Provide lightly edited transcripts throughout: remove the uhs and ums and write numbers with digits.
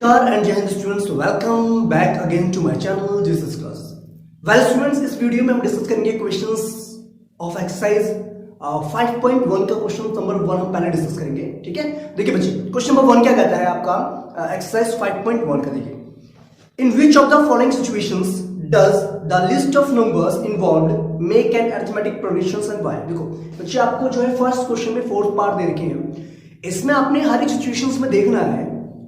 And Jai Hind students, welcome back again to my channel Jesus Class. Well students, इस video में हम discuss करेंगे questions of exercise 5.1 का question number 1 हम पहले डिस्कस करेंगे। ठीक है, देखिए बच्चे, क्वेश्चन नंबर 1 क्या कहता है आपका एक्सरसाइज 5.1 का। देखिए, in which of the following situations does the list of numbers involved make an arithmetic progression and why. देखो बच्चे, आपको जो है फर्स्ट क्वेश्चन में फोर्थ पार्ट दे रखे हैं, इसमें आपने हर एक सिचुएशंस में देखना है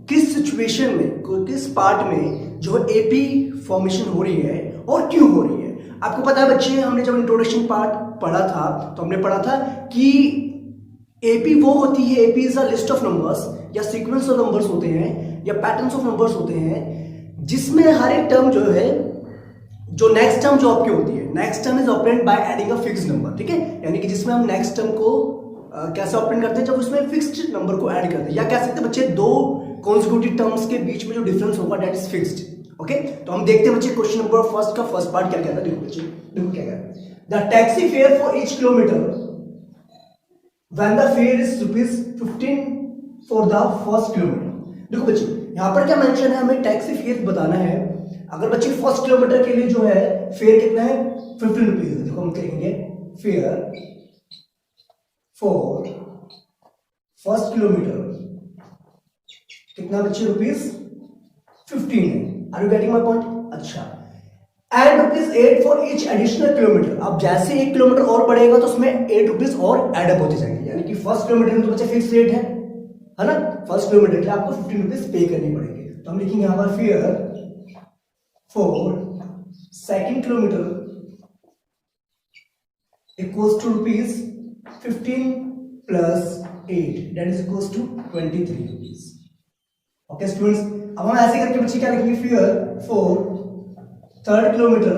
किस सिचुएशन में, किस पार्ट में जो एपी फॉर्मेशन हो रही है और क्यों हो रही है। आपको पता है बच्चे, हमने जब इंट्रोडक्शन पार्ट पढ़ा था तो हमने पढ़ा था कि एपी वो होती है, AP is a list of numbers या सीक्वेंस ऑफ नंबर्स होते हैं या पैटर्न्स ऑफ नंबर्स होते हैं, जिसमें हर एक टर्म जो है, जो नेक्स्ट टर्म जो आपकी होती है, next term is operand by adding a fixed number. ठीक है, यानी कि जिसमें हम नेक्स्ट टर्म को कैसे ऑपरेंट करते हैं, जब उसमें फिक्स्ड नंबर को ऐड करते हैं, या कह सकते हैं बच्चे दो कॉन्सिक्यूटिव टर्म्स के बीच में जो डिफरेंस होगा दैट इज फिक्स्ड। ओके, तो हम देखते हैं बच्चे क्वेश्चन नंबर फर्स्ट का फर्स्ट पार्ट क्या कहता है। देखो बच्चे, देखो क्या कहता है, the taxi fare for each kilometre when the fair is ₹15 for the first kilometre. देखो बच्चे, यहां पर क्या मेंशन है, हमें टैक्सी फेयर बताना है। अगर बच्चे फर्स्ट किलोमीटर के लिए जो है फेयर कितना है, ₹15 है। देखो हम कहेंगे फेयर फॉर फर्स्ट किलोमीटर कितना बच्चे, ₹15 है। Are you getting my point? अच्छा, and ₹8 for each additional kilometre. अब जैसे 1 किलोमीटर और बढ़ेगा तो उसमें ₹8 और एडअप होते जाएंगे, यानी कि फर्स्ट किलोमीटर में तो बच्चे फिक्स रेट है ना, फर्स्ट किलोमीटर के लिए आपको ₹15 पे करने पड़ेंगे। तो हम लिखेंगे यहां पर fare for second kilometre equals to ₹15 plus 8 that is equals to ₹23। Okay students, अब हम ऐसे करके बच्चे क्या लिखेंगे, fare for third kilometre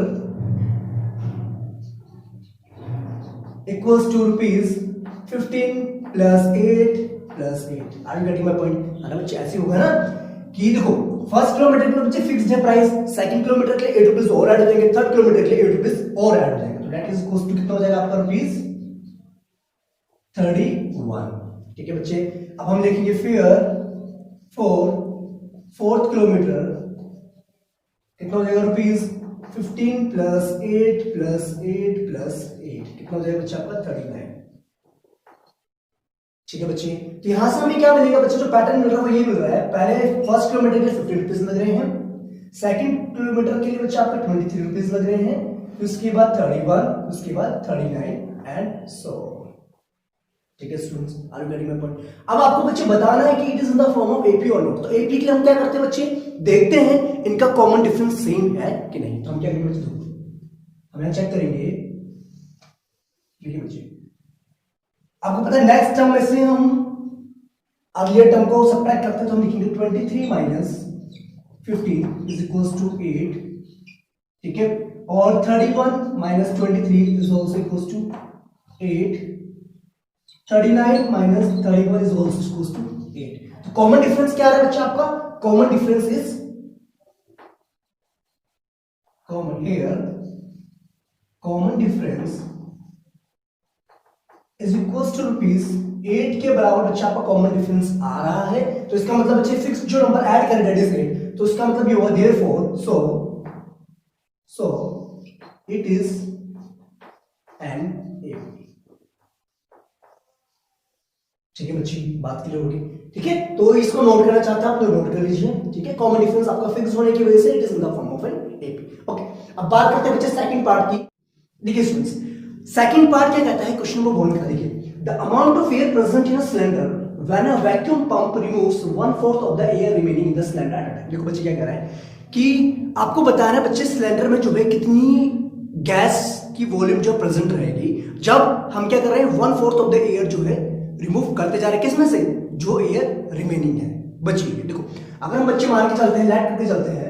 equals to ₹15 plus 8 plus 8। Are you getting my point? है ना बच्चे, ऐसे होगा ना कि देखो फर्स्ट किलोमीटर के लिए बच्चे फिक्स्ड है प्राइस, सेकंड किलोमीटर के लिए ₹8 और ऐड हो जाएंगे, थर्ड किलोमीटर के लिए ₹8 और ऐड हो जाएंगे, तो दैट इज इक्वल्स टू कितना हो जाएगा आपका ₹31। ठीक है बच्चे, अब हम लिखेंगे फेयर फॉर फोर्थ किलोमीटर कितना हो जाएगा, ₹15 प्लस 8 प्लस 8 प्लस 8 कितना हो जाएगा बच्चा आपका 39। ठीक है बच्चे, तो यहां से हमें क्या मिलेगा बच्चे, जो पैटर्न मिल रहा है वो ये मिल रहा है। पहले फर्स्ट किलोमीटर के लिए ₹15 लग रहे हैं, सेकंड किलोमीटर के लिए बच्चा आपका ₹23 लग रहे हैं, उसके बाद 31, उसके बाद 39 एंड सो। ठीक है students, are you getting my point? अब आपको बच्चे बताना है कि it is in the form of AP और नॉट। तो एपी के लिए हम क्या करते हैं बच्चे, देखते हैं इनका कॉमन डिफरेंस सेम है कि नहीं। तो हम क्या करेंगे बच्चे, हम यहां चेक करेंगे। देखिए बच्चे, आपको पता है नेक्स्ट टर्म में से हम अगले टर्म को सब्ट्रैक्ट करते हैं, तो हम लिखेंगे 23 माइनस 15 इज इक्वल्स टू 8। ठीक है, और 31 minus 23 is also equals to 8। 39 minus 31 is also equals to 8। तो कॉमन डिफरेंस क्या है बच्चा आपका, common difference is common here, common difference is equals to ₹8 के बराबर बच्चा आपका कॉमन डिफरेंस आ रहा है। तो इसका मतलब बच्चे फिक्स जो नंबर ऐड करें दैट इज 8, तो इसका मतलब ये होगा therefore so it is an AP. ठीक है बच्ची, बात क्लियर होगी? ठीक है, तो इसको नोट करना चाहते हैं आप तो नोट कर लीजिए। ठीक है, कॉमन डिफरेंस आपका फिक्स होने की वजह से it is in the form of an AP. Okay, अब बात करते हैं बच्चे सेकंड पार्ट की। देखिए स्टूडेंट्स, सेकंड पार्ट क्या कहता है क्वेश्चन नंबर 1 का। देखिए, the amount of air present in a cylinder when a vacuum pump removes 1/4 of the air remaining in the cylinder at a time. देखो बच्चे क्या कह रहा है कि आपको बताना है बच्चे, सिलेंडर में जो है कितनी गैस की वॉल्यूम जो प्रेजेंट रहेगी जब हम क्या कर रहे हैं, 1/4 ऑफ द एयर जो है रिमूव करते जा रहे हैं, किसमें से, जो एयर रिमेनिंग है बची है। देखो अगर हम बच्चे मान के चलते हैं, लेट करके चलते हैं,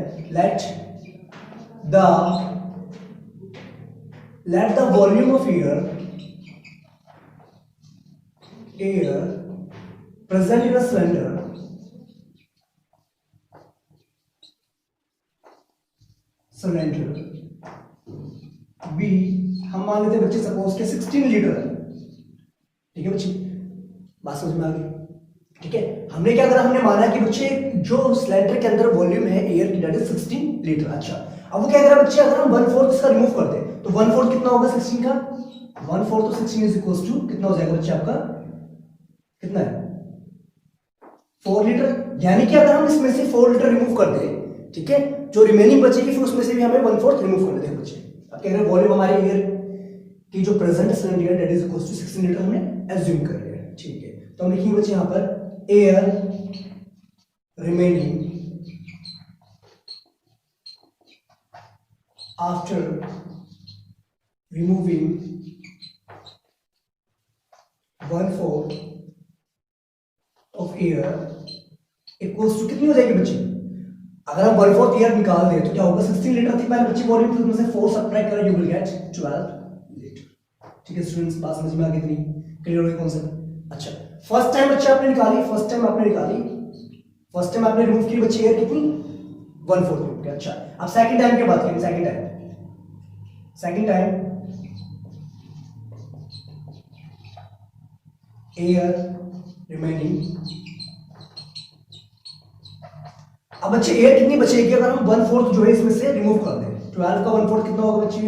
let the volume of air present in a cylinder B, हम मान लेते हैं बच्चे सपोज के 16 लीटर है। ठीक है बच्चे, बात समझ में आ गई? ठीक है, हमने क्या करा, हमने माना कि बच्चे जो सिलेंडर के अंदर वॉल्यूम है एयर की, दैट इज 16 लीटर। अच्छा, अब वो क्या करा बच्चे, अगर हम 1/4 इसका रिमूव कर दे तो 1/4 कितना होगा 16 का, 1/4 तो 16 इज इक्वल टू कितना हो जाएगा बच्चे आपका, कितना है 4 लीटर। यानी कि अगर हम इसमें से 4 लीटर रिमूव कर दे, ठीक है, जो रिमेनिंग बचेगी फिर उसमें से भी हमें 1/4 रिमूव कर देते हैं बच्चे। अब क्या करें, वॉल्यूम हमारे एयर की जो present cylinder that is equal to 16 litre हमने एज्यूम कर लिया, ठीक है। तो हम लिखेंगे बच्चे यहां पर air remaining after removing 1/4 of air equals to कितनी हो जाएगी बच्चे, अगर हम 1/4 एयर निकाल दें तो क्या होगा, 16 लीटर थी पहले बच्चे वॉल्यूम, फिर उसमें से 4 सब्ट्रैक्ट करें, यू विल गेट 12 लीटर। ठीक है स्टूडेंट्स, बात समझ में आ गई, इतनी क्लियर हो गई कॉन्सेप्ट। अच्छा, फर्स्ट टाइम बच्चे आपने निकाली, फर्स्ट टाइम आपने रिमूव की बच्चे एयर कितनी 1/4 रिमूव किया। अच्छा, अब सेकंड टाइम की बात करें, सेकंड टाइम एयर रिमेनिंग, अब बच्चे एयर कितनी बचेगी अगर हम 1/4 जो है इसमें से रिमूव कर दें, 12 का 1/4 कितना होगा बच्चे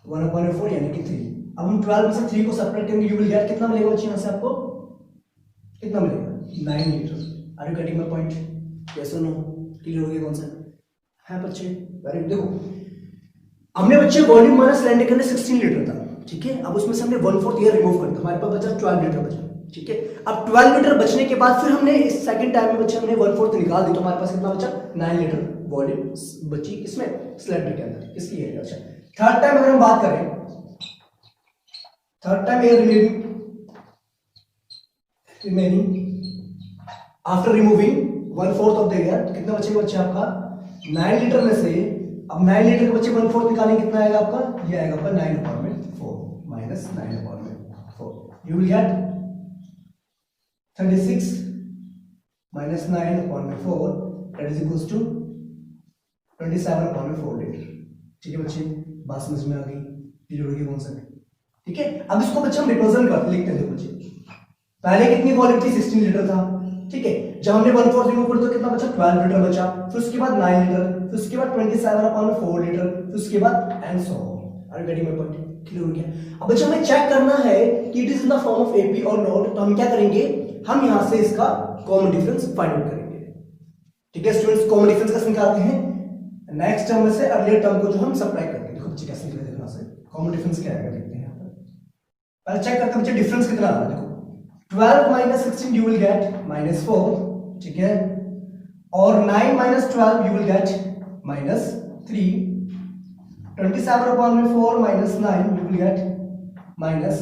1/4 यानी कि 3। अब हम 12 में से 3 को सब्ट्रैक्ट करेंगे, यू विल गेट कितना मिलेगा बच्चे, यहां से आपको कितना मिलेगा 9 litre. Are you getting my point, yes और नो, क्लियर हो गया कॉन्सेप्ट है बच्चे। Very good. देखो हमने बच्चे वॉल्यूम माना सिलेंडर के अंदर 16 लीटर था, ठीक है, अब उसमें से हमने 1/4 एयर रिमूव कर दिया, हमारे पास बचा 12 लीटर बचा, ठीक है। अब 12 लीटर बचने के बाद फिर हमने इस सेकंड टाइम में बच्चे हमने 1/4 निकाल दी, तो हमारे पास कितना बचा 9 लीटर वॉल्यूम बची किसमें, सिलेंडर के अंदर, किसकी एयर। अच्छा, थर्ड टाइम अगर हम बात करें, third time air remaining after removing 1/4 of the air, कितना बचेगा बच्चे आपका 9 लीटर में से, अब 9 लीटर के बच्चे 1/4 निकालेंगे, कितना आएगा आपका, ये आएगा आपका 9/4 minus 9/4, you will gate 36 minus 9/4 that is equals to 27/4 litre. ठीक है बच्चे, बात समझ में आ गई, क्लियर हो गई कॉन्सेप्ट, ठीक है। अब इसको बच्चे हम रिप्रेजेंट करते लिखते हैं, देखो बच्चे पहले कितनी वॉल्यूम थी 16 लीटर था, ठीक है, जब हमने 1/4 रिमूव कर तो कितना बचा 12 लीटर बचा, फिर उसके बाद 9 लीटर, फिर उसके बाद 27/4 लीटर, फिर उसके बाद and so on. Are you getting my point, clear हो गया। अब बच्चे हमें चेक करना है कि it is in the form of AP और नॉट, तो हम क्या करेंगे, हम यहां से इसका कॉमन डिफरेंस फाइंड आउट करेंगे, ठीक है स्टूडेंट्स। कॉमन डिफरेंस कैसे निकालते हैं, नेक्स्ट टर्म में से अर्लियर टर्म को जो हम सब्ट्रैक्ट करते हैं, देखो बच्चे कैसे निकलेगा यहां से, कॉमन डिफरेंस क्या आएगा देखते हैं यहां पर, पहले चेक करते हैं बच्चे डिफरेंस कितना आ रहा है। देखो 12 minus 16 you will get -4, ठीक है, और 9 minus 12 you will get -3, 27/4 minus 9 you will get minus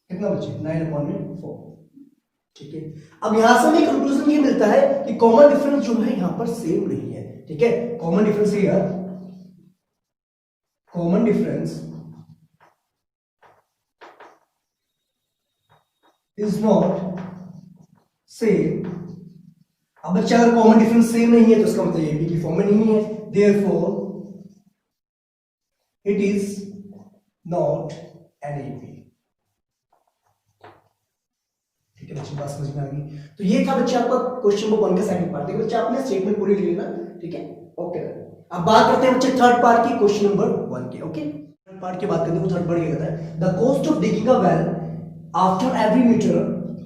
कितना बचे 9/4, ठीक है। अब यहां से हमें कंक्लूजन ये मिलता है कि कॉमन डिफरेंस जो है यहां पर सेम नहीं है, ठीक है। Common difference here, common difference is not same. अब बच्चा अगर कॉमन डिफरेंस सेम नहीं है तो इसका मतलब एपी की फॉर्म में नहीं है, therefore it is not an AP. ठीक है बच्चे, बात समझ में आ गई। तो ये था बच्चे आपका क्वेश्चन नंबर 1 का सेकंड पार्ट। देखो बच्चे आपने स्टेटमेंट पूरी लिख लेना, ठीक है, ओके। अब बात करते हैं बच्चे थर्ड पार्ट की, क्वेश्चन नंबर 1 की, ओके। थर्ड पार्ट की बात करते हैं, थर्ड पार्ट क्या कहता है, the cost of digging a well after every metre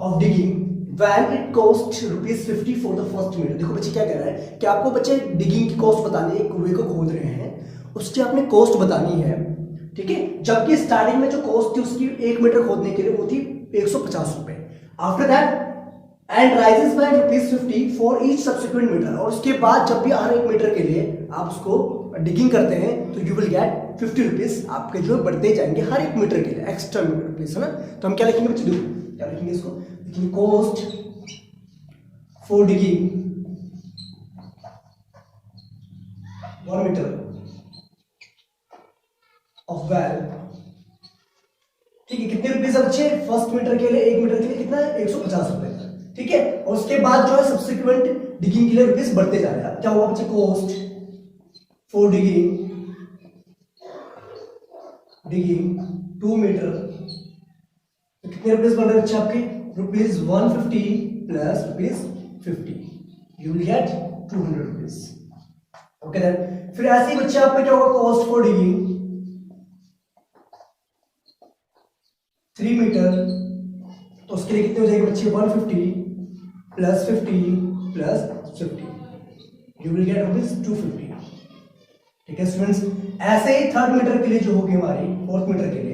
of digging when it cost ₹50 for the first meter। देखो बच्चे क्या कह रहा है कि आपको बच्चे डिगिंग की कॉस्ट बतानी है, एक कुएं को खोद रहे हैं उसकी आपने कॉस्ट बतानी है, ठीक है, जबकि स्टार्टिंग में जो कॉस्ट थी उसकी 1 मीटर खोदने के लिए वो थी 150 रुपए। After that and raises by ₹50 for each subsequent metre, और उसके बाद जब भी हर एक मीटर के लिए आप उसको डिगिंग करते हैं तो यू विल गेट ₹50 आपके जो बढ़ते जाएंगे हर एक मीटर के लिए, एक्स्ट्रा रुपीज, है ना। तो हम क्या लिखेंगे बच्चे, देखो क्या लिखेंगे इसको, cost for digging 1 metre of well, ठीक है, कितने रुपीज बच्चे फर्स्ट मीटर के लिए, 1 मीटर के लिए कितना है 150 रुपए, ठीक है, और उसके बाद जो है सब्सिक्वेंट डिगिंग के लिए रुपीज बढ़ते जा रहे हैं। क्या होगा बच्चे, कॉस्ट फॉर डिगिंग 2 मीटर, तो कितने रुपीज बन रहे हैं बच्चे आपके? Rupees 150 plus rupees 50, you will get 200 rupees. Okay then फिर ऐसे ही बच्चे आपका क्या होगा, कॉस्ट फॉर डिगिंग 3 मीटर, तो उसके लिए कितने हो जाएंगे बच्चे? 150 plus 50 plus 50, you will gate rupees 250। ठीक है स्टूडेंट्स, ऐसे ही थर्ड मीटर के लिए जो होगी हमारी, फोर्थ मीटर के लिए,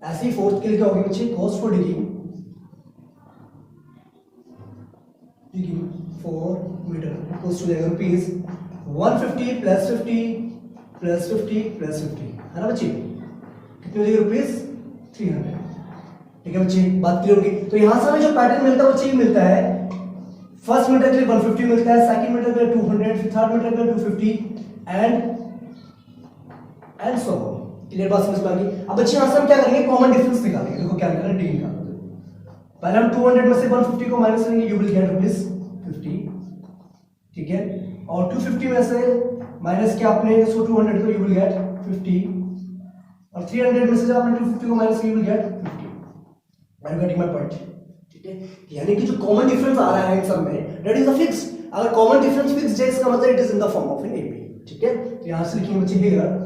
ऐसे ही फोर्थ के लिए क्या होगी बच्चे? Cost for digging 4 metre equals to जाएगा रुपीज 150 प्लस 50 प्लस 50 प्लस 50, है ना बच्चे? कितने हो जाएगा? रुपीज 300। ठीक है बच्चे, बात क्लियर होगी। तो यहां से हमें जो पैटर्न मिलता है बच्चे, ये मिलता है फर्स्ट मीटर के लिए 150 मिलता है, सेकंड मीटर के लिए 200, फिर थर्ड मीटर के लिए 250 एंड सो ऑन। क्लियर बात समझ में आ गई? अब बच्चे यहां से हम क्या करेंगे? कॉमन डिफरेंस निकालेंगे। देखो क्या निकालना है, डी निकालना है। पहले हम 200 में से 150 को माइनस करेंगे, यू विल गेट रुपीज 50। ठीक है, और 250 में से माइनस किया आपने 200 को, यू विल गेट 50, और 300 में से जब आपने 250 को माइनस किया, you will gate 50। I am getting my point. ठीक है, यानी कि जो कॉमन डिफरेंस आ रहा है इन सब में, दैट इज अ फिक्स। अगर कॉमन डिफरेंस फिक्स है, इसका मतलब it is in the form of an AP. ठीक है, तो यहां से लिखेंगे बच्चे here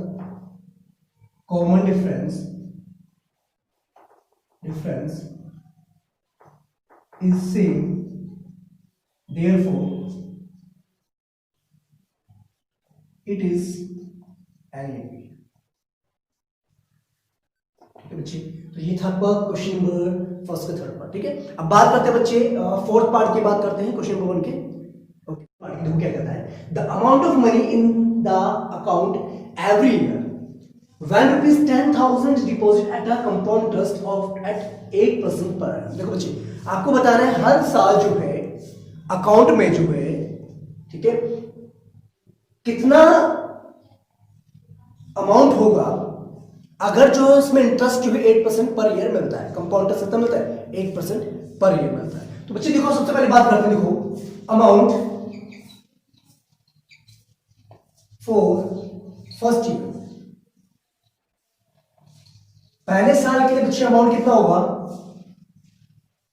common difference is same, therefore it is an AB। ठीक है बच्चे, तो ये था आपका क्वेश्चन नंबर फर्स्ट का थर्ड पार्ट। ठीक है, अब बात करते हैं बच्चे फोर्थ पार्ट की, बात करते हैं क्वेश्चन नंबर 1 के। ओके, पार्ट देखो क्या कहता है, the amount of money in the account every year when rupees 10,000 deposit at a compound interest of at 8% per annum। देखो बच्चे, आपको बता रहे हैं हर साल जो है अकाउंट में जो है, ठीक है, कितना अमाउंट होगा अगर जो इसमें इंटरेस्ट जो है 8% पर ईयर मिलता है। कंपाउंड इंटरेस्ट कितना मिलता है? 8% पर ईयर मिलता है। तो बच्चे देखो, सबसे पहले बात करते हैं, देखो अमाउंट फॉर फर्स्ट ईयर, पहले साल के लिए बच्चे अमाउंट कितना होगा?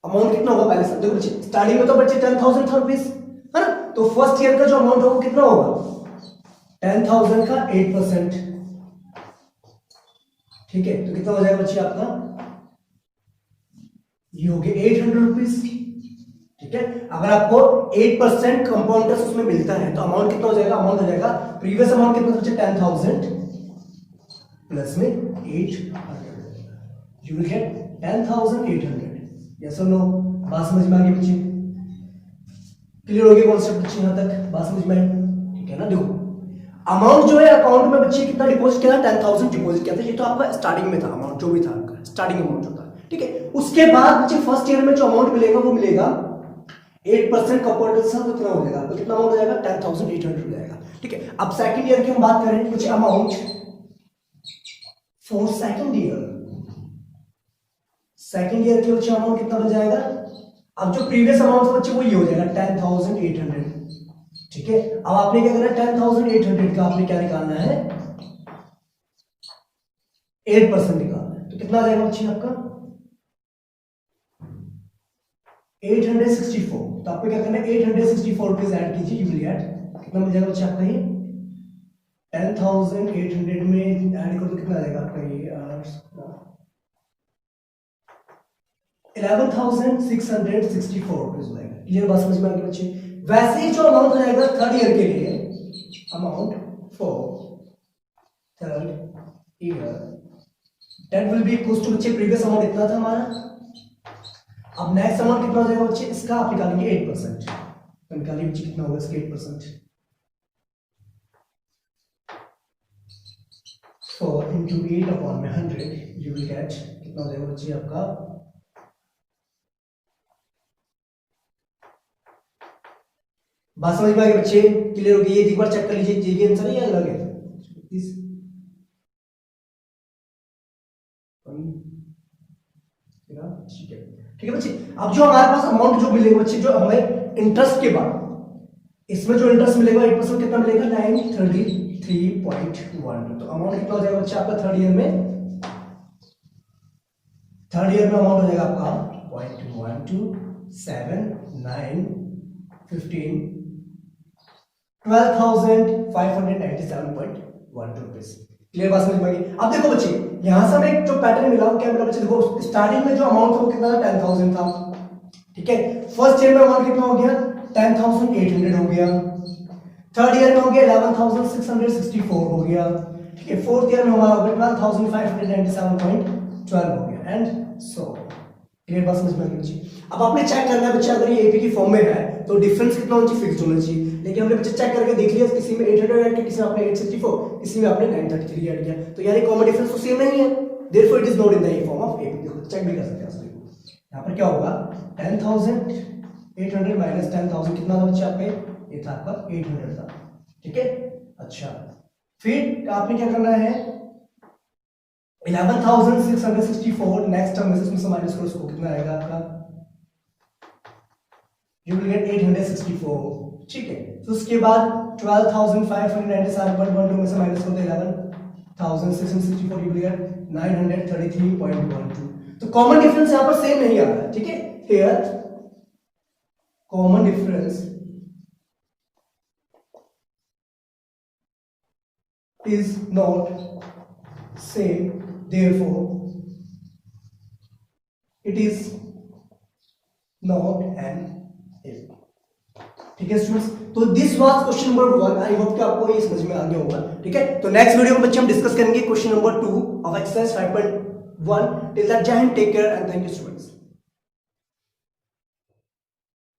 अमाउंट कितना होगा पहले साल? देखो बच्चे, स्टार्टिंग में तो बच्चे 10,000 था रुपीज, है ना? तो फर्स्ट ईयर का जो अमाउंट होगा कितना होगा? 10,000 का 8%। ठीक है, तो कितना हो जाएगा बच्चे आपका? ये हो गया 800 रुपीज। ठीक है, अगर आपको 8% कंपाउंड इंटरेस्ट उसमें मिलता है तो अमाउंट कितना हो जाएगा? अमाउंट हो जाएगा, प्रीवियस अमाउंट कितना बच्चे? 10,000 प्लस में 800, you will get 10,800। yes or no? बात समझ में आ गई बच्चे? क्लियर हो गया कॉन्सेप्ट बच्चे? यहां तक बात समझ में आई? ठीक है ना? देखो अमाउंट जो है अकाउंट में बच्चे कितना डिपॉजिट किया? 10,000 डिपॉजिट किया था। ये तो आपका स्टार्टिंग में था अमाउंट, जो भी था आपका स्टार्टिंग अमाउंट जो था। ठीक है, उसके बाद बच्चे फर्स्ट ईयर में जो अमाउंट मिलेगा वो मिलेगा 8% कंपाउंड इंटरेस्ट, कितना हो जाएगा? तो कितना अमाउंट हो जाएगा? 10,800 हो जाएगा। ठीक है, अब सेकंड ईयर की हम बात करें बच्चे, amount for second year, second year के बच्चे अमाउंट कितना बन जाएगा? अब जो प्रीवियस अमाउंट था बच्चे वो ये हो जाएगा 10,800। ठीक है, अब आपने क्या करना है? 10,800 का आपने क्या निकालना है? 8% निकालना है। तो कितना आ जाएगा बच्चे आपका? 864। तो आपको क्या करना है? 864 रुपीज ऐड कीजिए, यू विल गेट कितना मिल जाएगा बच्चे आपका? ये 10,800 में ऐड करो तो कितना आ जाएगा आपका? ये 11,664 रुपीज हो जाएगा। क्लियर बात समझ में आ गई बच्चे? वैसे ही जो अमाउंट हो जाएगा थर्ड ईयर के लिए, amount for third year, that will be equal to बच्चे प्रीवियस अमाउंट इतना था हमारा। अब नेक्स्ट अमाउंट कितना हो जाएगा बच्चे? इसका आप निकालेंगे 8%। तो निकालिए बच्चे कितना होगा इसका 8%? 4 into 8/100, you will get कितना हो जाएगा बच्चे आपका? बात समझ में आ गई बच्चे? क्लियर हो गई? ये एक बार चेक कर लीजिए, ये आंसर है या अलग है? ठीक है, ठीक है बच्चे। अब जो हमारे पास अमाउंट जो मिलेगा बच्चे, जो हमें इंटरेस्ट के बाद, इसमें जो इंटरेस्ट मिलेगा 8% कितना मिलेगा? 933.1। तो अमाउंट कितना हो जाएगा बच्चे आपका थर्ड ईयर में? थर्ड ईयर में अमाउंट हो जाएगा आपका 0.127915 12,597.12 रुपीज। क्लियर बात समझ में आ गई? अब देखो बच्चे, यहां से हमें जो पैटर्न मिला वो क्या मिला बच्चे? देखो स्टार्टिंग में जो अमाउंट था वो कितना था? 10,000 था। ठीक है, फर्स्ट ईयर में अमाउंट कितना हो गया? 10,800 हो गया। थर्ड ईयर में हो गया 11,664 हो गया। ठीक है, फोर्थ ईयर में हमारा हो गया 12,597.12 हो गया एंड सो। क्लियर बात समझ में आ गई बच्चे? अब आपने चेक करना है बच्चे, अगर ये एपी की फॉर्म में है तो डिफरेंस कितना होना चाहिए? फिक्स्ड होना चाहिए। लेकिन हमने बच्चे चेक करके देख लिया, किसी में 800 ऐड किया, किसी में आपने 864, किसी में आपने 933 ऐड किया, तो यार ये कॉमन डिफरेंस तो सेम नहीं है, therefore it is not in the form of AP. देखो चेक भी कर सकते हैं आप। यहां पर क्या होगा? 10,800 माइनस 10,000 कितना था बच्चे आपके? ये था आपका 800 था। ठीक है, अच्छा फिर आपने क्या करना है? 11,664 नेक्स्ट टर्म में से इसमें से माइनस करो, उसको कितना आएगा आपका? You will gate 864। ठीक है, तो उसके बाद 12,597.12 में से माइनस करो तो 11,664 यू विल गेट 933.12। तो कॉमन डिफरेंस यहां पर सेम नहीं आ रहा है। ठीक है, here common difference is not same, therefore it is not an if। ठीक है स्टूडेंट्स, तो this was question number 1। I hope कि आपको ये समझ में आ गया होगा। ठीक है, तो नेक्स्ट वीडियो में बच्चे हम डिस्कस करेंगे question number 2 of exercise 5.1। Till that Jai Hind, take care and thank you students.